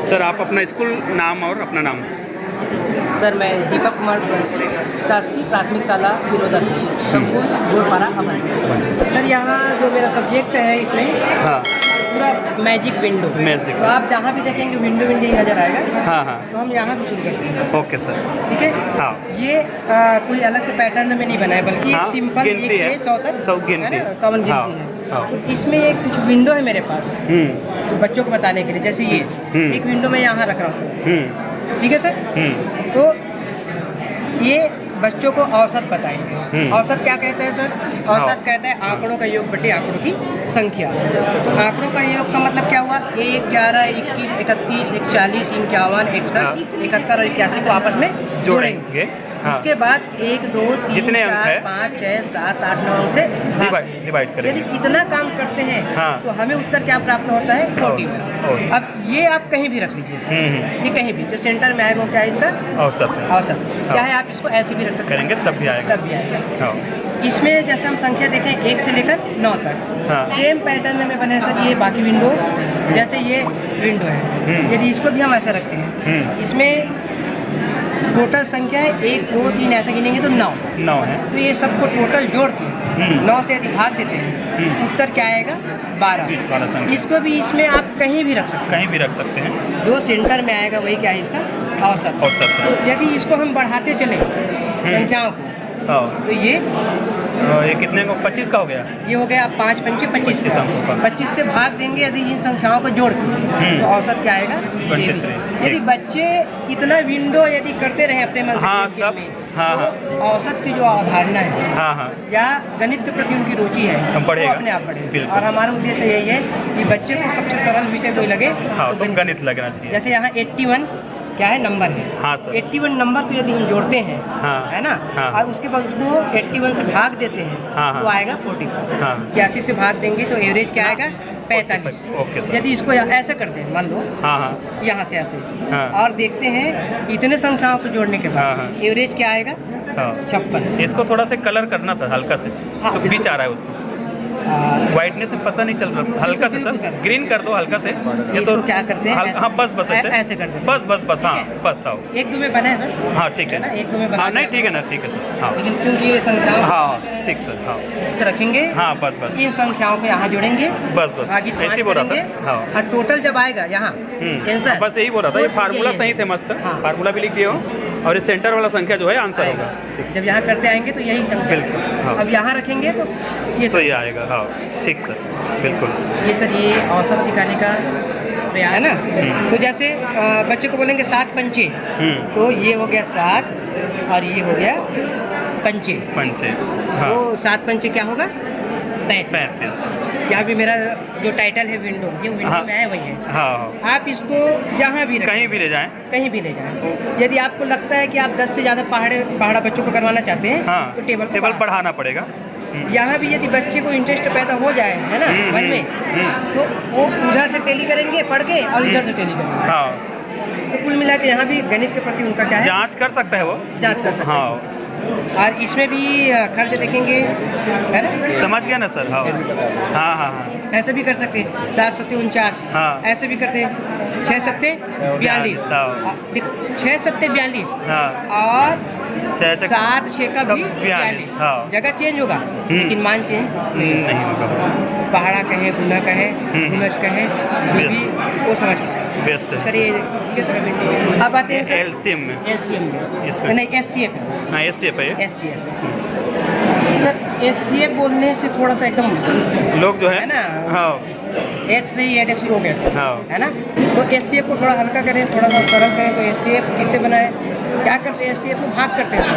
Sir आप अपना school नाम और अपना नाम। सर मैं दीपक कुमार वंशी, शासकीय प्राथमिक शाला बिरोदा से, संकुल गोलपारा अमन। सर यहाँ जो मेरा सब्जेक्ट है इसमें हाँ पूरा मैजिक विंडो। मैजिक। तो आप जहाँ भी देखेंगे विंडो विंडो ही नज़र आएगा। हाँ हाँ तो हम यहाँ से शुरू करते हैं। Okay sir. ठीक है। हाँ ये कोई अलग से पैटर्न में नहीं बना है, बल्कि हाँ, एक सिंपल गिनती 1 है, से 100 तक 100 गिनती है ना, कॉमन हाँ, गिनती है। हाँ। तो इसमें एक कुछ विंडो है मेरे पास हम्म बच्चों को बताने के लिए, जैसे ये एक विंडो मैं यहाँ रख रहा हूँ। ठीक है सर। तो ये बच्चों को औसत बताएंगे। औसत क्या कहते हैं सर? औसत कहते हैं आंकड़ों का योग बटे आंकड़ों की संख्या। आंकड़ों का योग का मतलब क्या हुआ? 1, 11, 21, 31, 41, 51, 61, 71 और 81 को आपस में जोड़ेंगे। हाँ। उसके बाद 1, 2, 3, जितने अंक 4, है 5, 6, 7, 8, 9 से डिवाइड करेंगे। यदि इतना काम करते हैं हाँ। तो हमें उत्तर क्या प्राप्त होता है? 41। अब ये आप कहीं भी रख लीजिए सर। ये कहीं भी जो सेंटर में आएगा वो क्या है इसका? औसत है। औसत। चाहे आप इसको ऐसे भी रख सकते हैं, करेंगे तब भी आएगा। तब भी आएगा। हाँ। इसमें जैसे हम संख्या देखें 1 से लेकर 9 तक, हाँ। सेम पैटर्न में बने हैं सर। ये बाकी विंडो, जैसे ये विंडो है, यदि इसको भी हम ऐसा रखते हैं, इसमें टोटल संख्या है 1, 2, 3 ऐसे गिनेंगे तो 9 है। तो ये सबको टोटल जोड़ के 9 से यदि भाग देते हैं, उत्तर क्या आएगा? 12। इसको भी इसमें आप कहीं भी रख सकते हैं। जो सेंटर में आएगा वही क्या है इसका? औसत। तो यदि इसको हम बढ़ाते चले संख्याओं को, तो ये कितने को? 25 का हो गया। ये हो गया 5 पंचे 25 का। 25 से भाग देंगे यदि इन संख्याओं को जोड़ के, तो औसत क्या आएगा? 23। यदि बच्चे इतना विंडो यदि करते रहे अपने मन से तो औसत की जो अवधारणा है या गणित के प्रति उनकी रुचि है वो अपने आप बढ़ेगी। और हमारा उद्देश्य यही है कि बच्चे को सबसे सरल विषय कोई लगे तो गणित लगना चाहिए। जैसे यहाँ 81 क्या है? नंबर है। हाँ सर। 81 नंबर को यदि हम जोड़ते हैं, है ना, और उसके बाद उसको 81 से भाग देते हैं, तो आएगा 45। 81 से भाग देंगे तो एवरेज क्या आएगा? 45। Okay sir. यदि इसको ऐसे करते हैं, मान लो यहाँ से ऐसे, और देखते हैं इतने संख्याओं को जोड़ने के बाद एवरेज क्या आएगा? 56। इसको थोड़ा सा कलर करना सर, हल्का से तो बीच आ रहा है उसको। वाइटनेस से पता नहीं चल रहा, हल्का से सर ग्रीन कर दो, हल्का से। ये तो क्या करते हैं? हाँ बस ऐसे करते हैं। बस हाँ बस आओ। 1, 2 में बना है सर। हाँ ठीक है ना, 1, 2 में बना। नहीं ठीक है ना, ठीक है सर। हाँ लेकिन क्योंकि ये संख्याओं हाँ ठीक सर। हाँ से रखेंगे। हाँ बस इन संख्याओं को यहाँ जोड़ेंगे, बस ऐसे ही बोल रहा था। हाँ और टोटल जब आएगा यहाँ आंसर, बस यही बोल रहा था। ये फार्मूला सही थे, मस्त फार्मूला भी लिख दिए हो, और इस सेंटर वाला संख्या जो है आंसर होगा। जब यहाँ करते आएंगे तो यही संख्या। बिल्कुल। अब यहाँ रखेंगे तो ये आएगा। हाँ ठीक सर, बिल्कुल। ये सर ये औसत सिखाने का प्रयास है ना। तो जैसे बच्चे को बोलेंगे 7 पंचे, तो ये हो गया 7 और ये हो गया पंचे। तो 7 पंचे क्या होगा? 35। यहाँ भी मेरा जो टाइटल है विंडो, ये विंडो में है वही है। आप इसको जहाँ भी कहीं भी ले जाएं, यदि आपको लगता है कि आप 10 से ज़्यादा पहाड़ा बच्चों को करवाना चाहते हैं, तो टेबल बढ़ाना पड़ेगा। यहाँ भी यदि बच्चे को इंटरेस्ट पैदा हो जाए, है ना, मन में, तो वो उधर से टेली करेंगे पढ़ के और इधर से टेली करेंगे। तो कुल मिला के यहाँ भी गणित के प्रति उनका क्या है? जांच कर सकता है, वो जांच कर सकता है। और इसमें भी खर्च देखेंगे, है ना। समझ गया ना सर। हाँ ऐसे भी कर सकते हैं। 7 7 49, ऐसे भी करते हैं। 6 7 42, 6 7 42 और 7 6 का भी 42। जगह चेंज होगा लेकिन मान चेंज नहीं होगा। पहाड़ा कहे, गुना कहे, गुनज कहे, जो भी वो समझ बेस्ट है सर। ये अब आते हैं एलसीएम में, इसमें नहीं एससीएफ है सर। हाँ एससीएफ है। SCF sir. एससीएफ बोलने से थोड़ा सा एकदम लोग जो है ना, एच से ही एडेक्स शुरू हो गया सर, है ना। तो एससीएफ को थोड़ा हल्का करें, थोड़ा सा सरल करें। तो एससीएफ किससे बनाए? क्या करते हैं? एससीएफ को भाग करते हैं सर।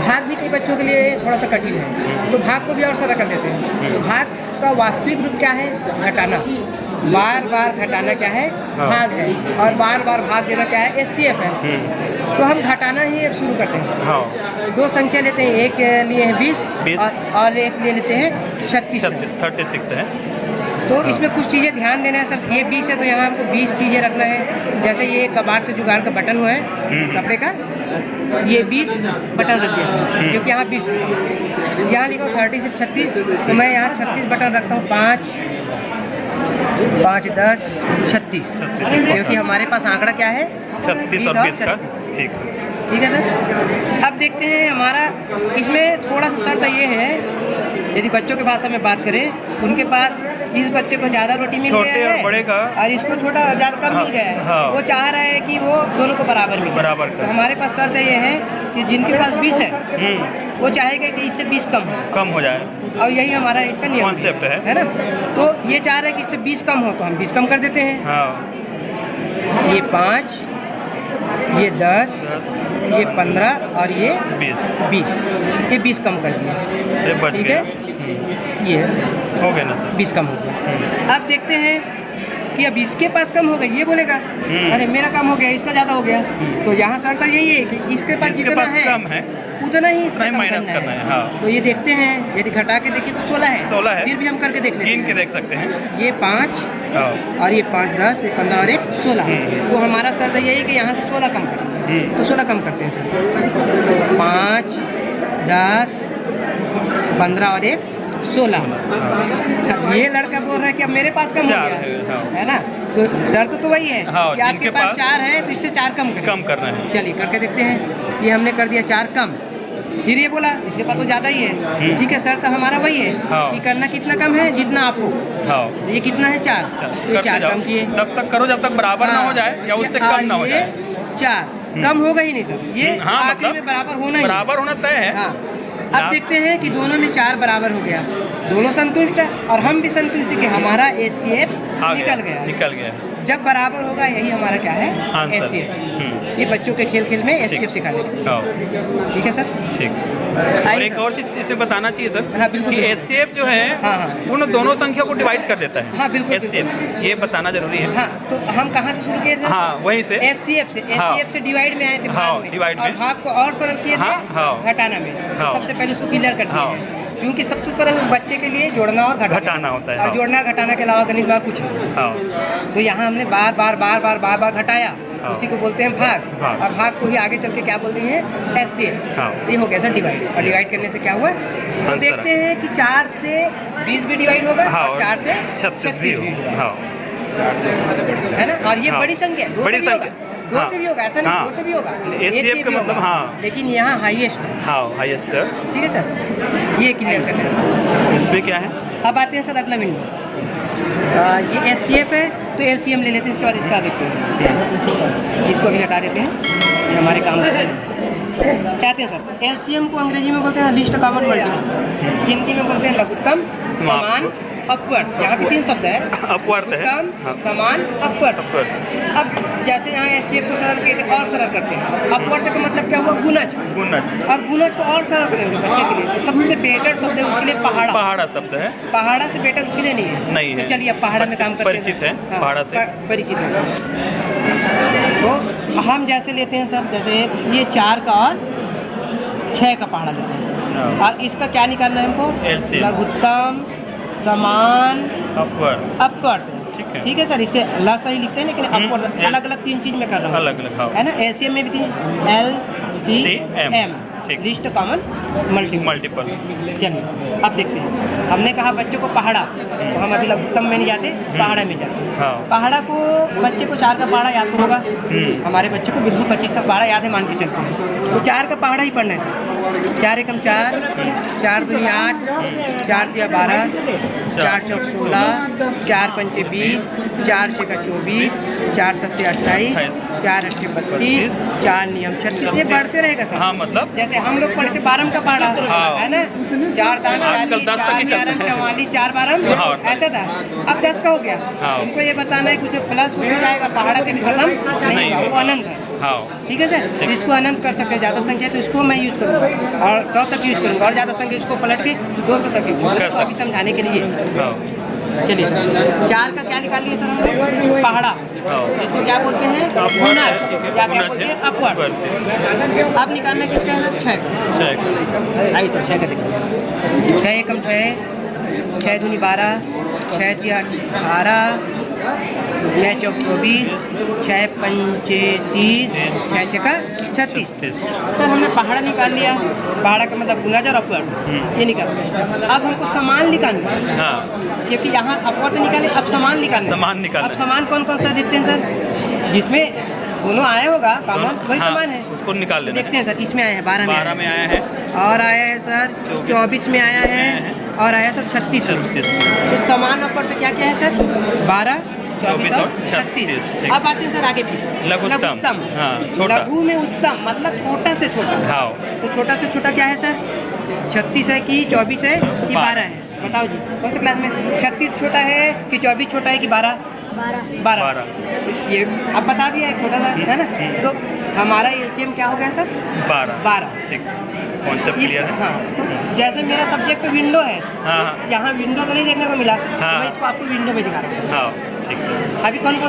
भाग भी कई बच्चों के लिए थोड़ा सा कठिन है, तो भाग को भी और सरल कर देते हैं। तो भाग का वास्तविक रूप क्या है? घटाना। बार बार घटाना क्या है? भाग है। और बार बार भाग देना क्या है? एससीएफ है। तो हम घटाना ही अब शुरू करते हैं। 2 संख्या लेते हैं, एक लिए हैं 20 और एक ले लेते हैं 36 है। तो इसमें कुछ चीज़ें ध्यान देना है सर। ये 20 है तो यहाँ हमको 20 चीज़ें रखना है। जैसे ये कबाड़ से जुगाड़ का बटन हुआ है कपड़े का, ये 20 बटन रख दिया सर, क्योंकि यहाँ 20 यहाँ लिखा 30 से 36, तो मैं यहाँ 36 बटन रखता हूँ। 5 5, 10, 36, क्योंकि हमारे पास आंकड़ा क्या है 36 और 20 का। ठीक है सर। अब देखते हैं हमारा इसमें थोड़ा सा शर्त ये है, यदि बच्चों के भाषा में बात करें, उनके पास इस बच्चे को ज़्यादा रोटी मिल गया है बड़े का और इसको छोटा ज़्यादा कम मिल गया है। वो चाह रहा है कि वो दोनों को बराबर मिले। तो हमारे पास शर्त ये है कि जिनके पास 20 है वो चाहेगा कि इससे 20 कम हो जाए, और यही हमारा इसका नियम कॉन्सेप्ट है ना। तो ये चाह रहा है कि इससे 20 कम हो तो हम 20 कम कर देते हैं। ये 5, ये 10, ये 15 और ये 20, ये 20 कम कर दिया। ठीक है, ये हो गया ना सर, 20 कम हो गया। अब देखते हैं कि अब इसके पास कम हो गया, ये बोलेगा अरे मेरा कम हो गया, इसका ज़्यादा हो गया। तो यहाँ शर्त यही है कि इसके पास जितना है उतना ही इससे कम करना है। हाँ। तो ये देखते हैं, यदि घटा के देखिए तो 16 है, फिर भी हम करके देख लेते हैं। गिन के देख सकते हैं। ये 5 और ये 5, 10, 15 और 1, 16। तो हमारा शर्त यही है कि यहाँ से 16 कम करें। तो 16 कम करते हैं सर। 5, 10, 15 और 1, 16। ये लड़का बोल रहा है कि अब मेरे पास कम हो गया है ना। तो शर्त तो वही है कि आपके पास 4 है तो इससे 4 कम करना है। चलिए करके देखते हैं। ये हमने कर दिया 4 कम, फिर ये बोला इसके पास तो ज़्यादा ही है। ठीक है, शर्त हमारा वही है कि करना कितना कम है, जितना आप हो। तो ये कितना है 4, तो 4 कम किए। तब तक करो जब तक बराबर ना हो जाए या उससे कम ना हो जाए। 4 कम होगा ही नहीं सर, ये आखिर में बराबर होना तय है। अब देखते हैं कि दोनों में 4 बराबर हो गया, दोनों संतुष्ट है और हम भी संतुष्ट है कि हमारा HCF निकल गया। जब बराबर होगा यही हमारा क्या है HCF। ये बच्चों के खेल में HCF सिखाने के लिए। ठीक है सर। ठीक। और एक और चीज इसमें बताना चाहिए सर कि HCF जो है उन दोनों संख्या को डिवाइड कर देता है। हाँ बिल्कुल, HCF ये बताना जरूरी है। हाँ, तो हम कहाँ से शुरू किए थे? हाँ वहीं से HCF से डिवाइड में आए थे, भाग में, और भाग को और सरल किए थे घटाना में। सबसे पहले उसको क्लियर कर दिया, क्योंकि सबसे सरल बच्चे के लिए जोड़ना और घटाना होता है। और जोड़ना घटाना के अलावा गणित बार कुछ नहीं। तो यहाँ हमने बार बार घटाया, उसी को बोलते हैं भाग। और भाग को ही आगे चल के क्या बोलते हैं HCF। तो ये हो गया सर डिवाइड। और डिवाइड करने से क्या हुआ, तो देखते हैं कि 4 से 20 भी डिवाइड होगा और 4 से 36 भी होगा, है ना। और ये बड़ी संख्या, 2 से भी होगा, ऐसा नहीं 2 से भी होगा, HCF का मतलब लेकिन यहाँ हाईएस्ट। हाईएस्ट। ठीक है सर, ये क्लियर करना। इसमें क्या है, अब आते हैं सर अगला बिंदु। ये HCF है तो LCM ले लेते हैं, इसके बाद इसका देखते हैं। इसको भी हटा देते हैं, ये हमारे काम कहते हैं सर। LCM को अंग्रेजी में बोलते हैं लिस्ट कॉमन मल्टीपल, हिंदी में बोलते हैं लघुत्तम समान अपवर्ड। यहाँ पे 3 शब्द है, अपवर्ड है, समान अपवर्ड। अब जैसे यहाँ HCF को सरल किए थे और सरल करते हैं। अपवर्ड का मतलब क्या हुआ, गुणज। और गुणज को और सरल करेंगे बच्चे के लिए, तो सबसे बेटर शब्द है उसके लिए पहाड़ा शब्द है। पहाड़ा से बेटर उसके लिए नहीं है। तो चलिए अब पहाड़ा में काम करते हैं। परिचित है, पहाड़ा से परिचित है। तो हम जैसे लेते हैं सर, जैसे ये 4 का और 6 का पहाड़ा लेते हैं। और इसका क्या निकालना है हमको, लघुत्तम समान अपवर्ड। ठीक है सर, इसके ला सही लिखते हैं लेकिन अपवर्ड अलग अलग 3 चीज में कर रहा हूँ, है ना। HCF में भी 3 LCM, लिस्ट कॉमन मल्टीपल। चलिए अब देखते हैं। हमने कहा बच्चों को पहाड़ा, तो हम अभी लघुत्तम में नहीं जाते, पहाड़ा में जाते हैं। पहाड़ा को बच्चे को 4 का पहाड़ा याद तो होगा, हमारे बच्चे को बिल्कुल 25 तक पहाड़ा याद है, मान के चलते हैं। तो 4 का पहाड़ा ही पढ़ना है। 4 एकम 4, 4 दूनी 8, 4 तिया 12, 4 चौक 16, 4 पंचे 20, 4 छक्का 24, 4 सत्ते 28, 4 अट्ठे 32, 4 नियम 36। ये बढ़ते रहेगा सर। मतलब जैसे हम लोग पढ़ते 12 का पहाड़ा है ना, 4 दान 40, 4 11 44, 4 12 ऐसा था। अब 10 का हो गया। उनको ये बताना है कुछ प्लस हो जाएगा, पहाड़ा कभी खत्म नहीं होगा, वो अनंत है। ठीक है सर, इसको अनंत कर सकते हैं। ज़्यादा संख्या तो इसको मैं यूज़ करूँगा और 100 तक यूज़ करूँगा, और ज़्यादा संख्या इसको पलट के 200 तक यूज़ करूँगा, अभी समझाने के लिए। चलिए सर, 4 का क्या निकाल लिए सर हम लोग, पहाड़ा, जिसको क्या बोलते हैं गुणज, या क्या बोलते हैं अपवर्ड। अब निकालना किसका है, 6। आइए सर 6 का देखते हैं। 6 एकम 6, 6 दूनी 12, 6 तिया 18, 9 चौक 24, 6 पंचे 30, 6 छक्का 36। सर हमने पहाड़ा निकाल लिया, पहाड़ा का मतलब गुना और अपवर्ड ये निकाल लिया। अब हमको सामान निकालना है, हाँ क्योंकि यहाँ अपवर्ड तो निकाले, अब सामान निकालना है। सामान निकालना अब है। सामान कौन कौन सा देखते हैं सर, जिसमें दोनों आया होगा कॉमन वही हाँ, सामान है, उसको निकाल लेना है। देखते हैं सर। इसमें आया है 12 में, 12 में आया है, और आया है सर 24 में आया है, और आया है सर 36 में। 36। तो सामान ऊपर से क्या क्या है सर, 12, 24 और 36, 36। ठीक। अब आते हैं सर आगे फिर लघुत्तम, हाँ, छोटा। लघु में उत्तम मतलब छोटा से छोटा। हाँ तो छोटा से छोटा क्या है सर, 36 है कि 24 है कि 12 है, बताओ जी कौन सा क्लास में। 36 छोटा है कि 24 छोटा है कि 12? 12। तो ये अब बता दिया एक छोटा सा है ना। तो हमारा एलसीएम क्या हो गया सर, 12। ठीक, कॉन्सेप्ट इस क्लियर है। हाँ, तो जैसे मेरा सब्जेक्ट विंडो है, हाँ हाँ यहाँ विंडो तो नहीं देखने को मिला, हाँ। तो मैं इसको आपको विंडो में दिखा रहा हूँ। हाँ ठीक सर। अभी कौन कौन